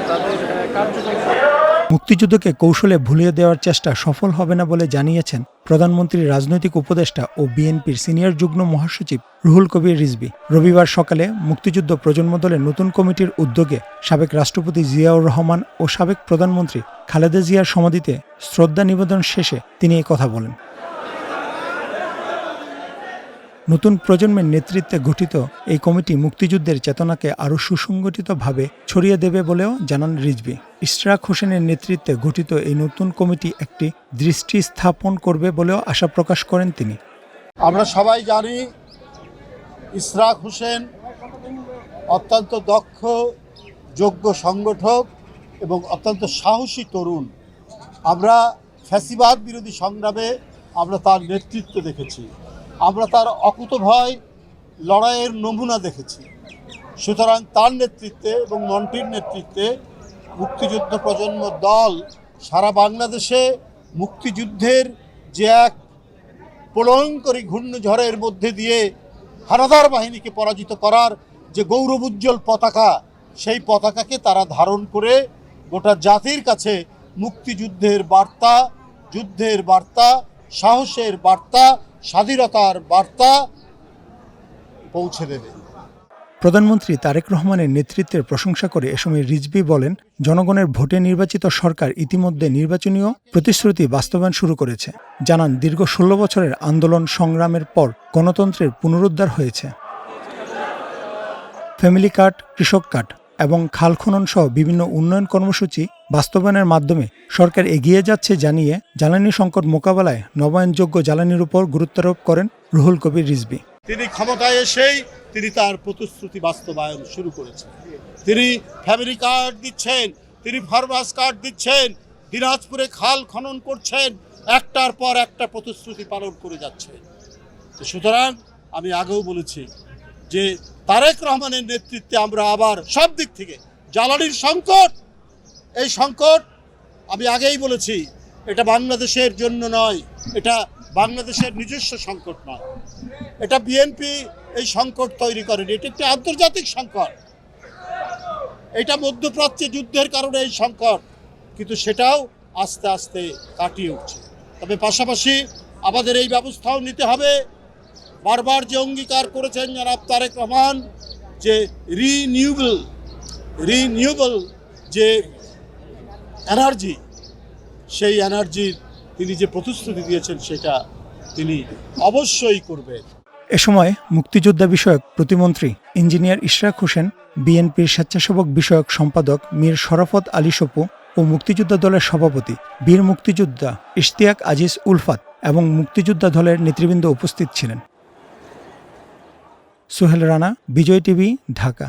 তাদের কার্যক্রম। মুক্তিযুদ্ধকে কৌশলে ভুলিয়ে দেওয়ার চেষ্টা সফল হবে না বলে জানিয়েছেন প্রধানমন্ত্রীর রাজনৈতিক উপদেষ্টা ও বিএনপির সিনিয়র যুগ্ম মহাসচিব রুহুল কবির রিজভী। রবিবার সকালে মুক্তিযুদ্ধ প্রজন্ম দলের নতুন কমিটির উদ্যোগে সাবেক রাষ্ট্রপতি জিয়াউর রহমান ও সাবেক প্রধানমন্ত্রী খালেদা জিয়ার সমাধিতে শ্রদ্ধা নিবেদন শেষে তিনি এই কথা বলেন। নতুন প্রজন্মের নেতৃত্বে গঠিত এই কমিটি মুক্তিযুদ্ধের চেতনাকে আরও সুসংগঠিতভাবে ছড়িয়ে দেবে বলেও জানান রিজভী। ইশরাক হোসেনের নেতৃত্বে গঠিত এই নতুন কমিটি একটি দৃষ্টি স্থাপন করবে বলেও আশা প্রকাশ করেন তিনি। আমরা সবাই জানি ইশরাক হোসেন অত্যন্ত দক্ষ, যোগ্য সংগঠক এবং অত্যন্ত সাহসী তরুণ। আমরা ফ্যাসিবাদ বিরোধী সংগ্রামে আমরা তার নেতৃত্ব দেখেছি, আমরা তার অকুতভয় লড়াইয়ের নমুনা দেখেছি। সুতরাং তার নেতৃত্বে এবং মন্ত্রীর নেতৃত্বে মুক্তিযুদ্ধ প্রজন্ম দল সারা বাংলাদেশে মুক্তিযুদ্ধের যে এক প্রলয়ঙ্করী ঘূর্ণিঝড়ের মধ্যে দিয়ে হানাদার বাহিনীকে পরাজিত করার যে গৌরবোজ্জ্বল পতাকা, সেই পতাকাকে তারা ধারণ করে গোটা জাতির কাছে মুক্তিযুদ্ধের বার্তা, যুদ্ধের বার্তা, সাহসের বার্তা, স্বাধীনতার বার্তা পৌঁছে দেবে। প্রধানমন্ত্রী তারেক রহমানের নেতৃত্বের প্রশংসা করে এ সময় রিজভী বলেন, জনগণের ভোটে নির্বাচিত সরকার ইতিমধ্যে নির্বাচনীয় প্রতিশ্রুতি বাস্তবায়ন শুরু করেছে। জানান, দীর্ঘ 16 বছরের আন্দোলন সংগ্রামের পর গণতন্ত্রের পুনরুদ্ধার হয়েছে। ফ্যামিলি কার্ড, কৃষক কার্ড এবং খাল খনন সহ বিভিন্ন উন্নয়ন কর্মসূচি বাস্তবায়নের মাধ্যমে সরকার এগিয়ে যাচ্ছে জানিয়ে জ্বালানি সংকট মোকাবেলায় নবায়নযোগ্য জ্বালানির উপর গুরুত্বারোপ করেন রুহুল কবির রিজভী। তিনি ক্ষমতায় এসেই তিনি তার প্রতিশ্রুতি বাস্তবায়ন শুরু করেছেন। তিনি ফ্যামিলি কার্ড দিচ্ছেন, তিনি ফার্মার্স কার্ড দিচ্ছেন, দিনাজপুরে খাল খনন করছেন, একটার পর একটা প্রতিশ্রুতি পালন করে যাচ্ছে। সুতরাং আমি আগেও বলেছি যে তারেক রহমানের নেতৃত্বে আমরা আবার সব দিক থেকে জ্বালানির সংকট, এই সংকট আমি আগেই বলেছি এটা বাংলাদেশের জন্য নয়, এটা বাংলাদেশের নিজস্ব সংকট নয়, এটা বিএনপি এই সংকট তৈরি করেনি, এটা একটি আন্তর্জাতিক সংকট, এটা মধ্যপ্রাচ্যে যুদ্ধের কারণে এই সংকট, কিন্তু সেটাও আস্তে আস্তে কাটিয়ে উঠছে। তবে পাশাপাশি আমাদের এই ব্যবস্থাও নিতে হবে। বারবার যে অঙ্গীকার করেছেন জনাব তারেক রহমান যে রিনিউয়েবল যে এনার্জি, সেই এনার্জির তিনি যে প্রতিশ্রুতি দিয়েছেন সেটা তিনি অবশ্যই করবেন। এ সময় মুক্তিযোদ্ধা বিষয়ক প্রতিমন্ত্রী ইঞ্জিনিয়ার ইশরাক হোসেন, বিএনপির স্বেচ্ছাসেবক বিষয়ক সম্পাদক মীর শরাফত আলী সপু ও মুক্তিযোদ্ধা দলের সভাপতি বীর মুক্তিযোদ্ধা ইশতিয়াক আজিজ উলফাত এবং মুক্তিযোদ্ধা দলের নেতৃবৃন্দ উপস্থিত ছিলেন। সোহেল রানা, বিজয় টিভি, ঢাকা।